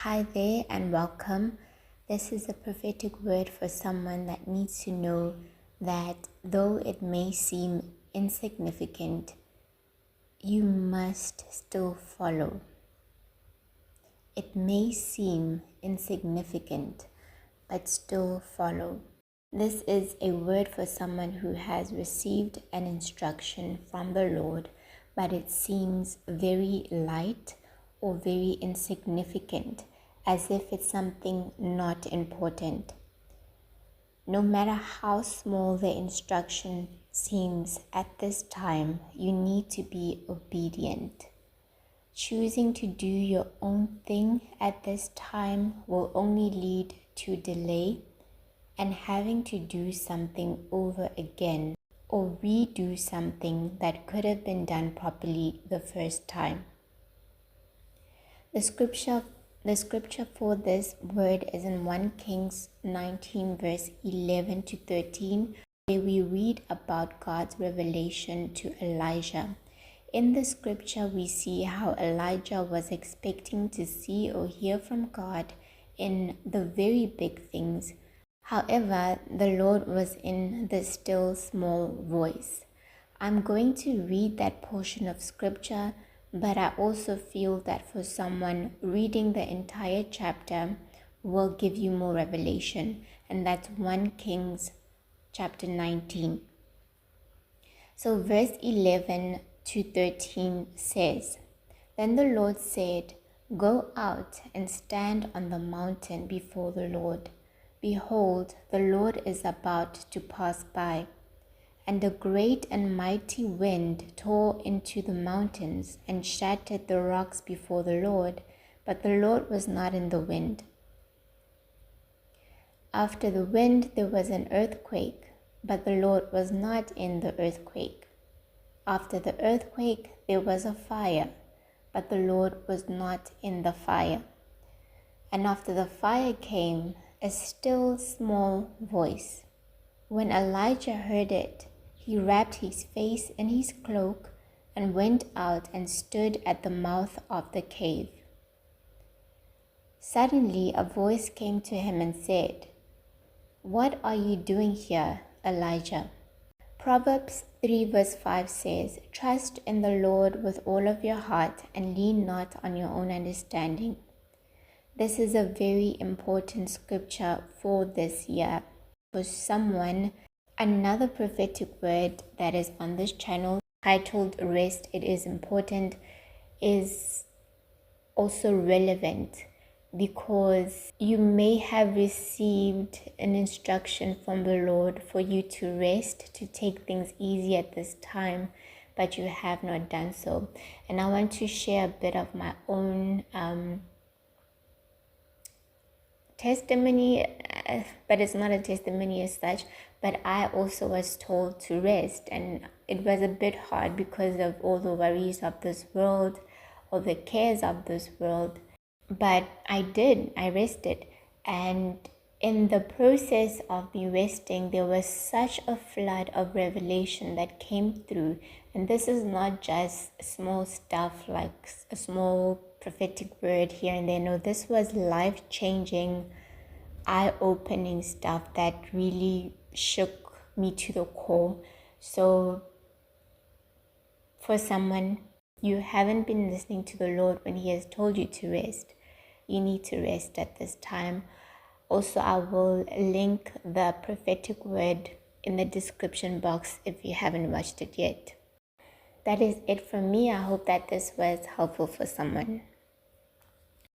Hi there and welcome. This is a prophetic word for someone that needs to know that though it may seem insignificant, you must still follow. It may seem insignificant, but still follow. This is a word for someone who has received an instruction from the Lord, but it seems very light or very insignificant, as if it's something not important. No matter how small the instruction seems at this time, you need to be obedient. Choosing to do your own thing at this time will only lead to delay and having to do something over again or redo something that could have been done properly the first time. The scripture for this word is in 1 Kings 19 verse 11 to 13, where we read about God's revelation to Elijah. In the scripture, we see how Elijah was expecting to see or hear from God in the very big things. However, the Lord was in the still small voice. I'm going to read that portion of scripture, but I also feel that for someone reading the entire chapter will give you more revelation, and that's 1 Kings chapter 19. So verse 11 to 13 says, "Then the Lord said, Go out and stand on the mountain before the Lord. Behold, the Lord is about to pass by." And a great and mighty wind tore into the mountains and shattered the rocks before the Lord, but the Lord was not in the wind. After the wind there was an earthquake, but the Lord was not in the earthquake. After the earthquake there was a fire, but the Lord was not in the fire. And after the fire came a still small voice. When Elijah heard it, he wrapped his face in his cloak and went out and stood at the mouth of the cave. Suddenly a voice came to him and said, "What are you doing here, Elijah?" Proverbs 3 verse 5 says, "Trust in the Lord with all of your heart and lean not on your own understanding." This is a very important scripture for this year. For someone, another prophetic word that is on this channel titled "Rest It Is Important" is also relevant, because you may have received an instruction from the Lord for you to rest, to take things easy at this time, but you have not done so. And I want to share a bit of my own testimony, but it's not a testimony as such, but I also was told to rest, and it was a bit hard because of all the worries of this world, all the cares of this world. But I rested, and in the process of me resting, there was such a flood of revelation that came through. And this is not just small stuff like a small prophetic word here and there. No, this was life-changing, eye-opening stuff that really shook me to the core. So for someone, you haven't been listening to the Lord when He has told you to rest. You need to rest at this time. Also, I will link the prophetic word in the description box if you haven't watched it yet. That is it from me. I hope that this was helpful for someone.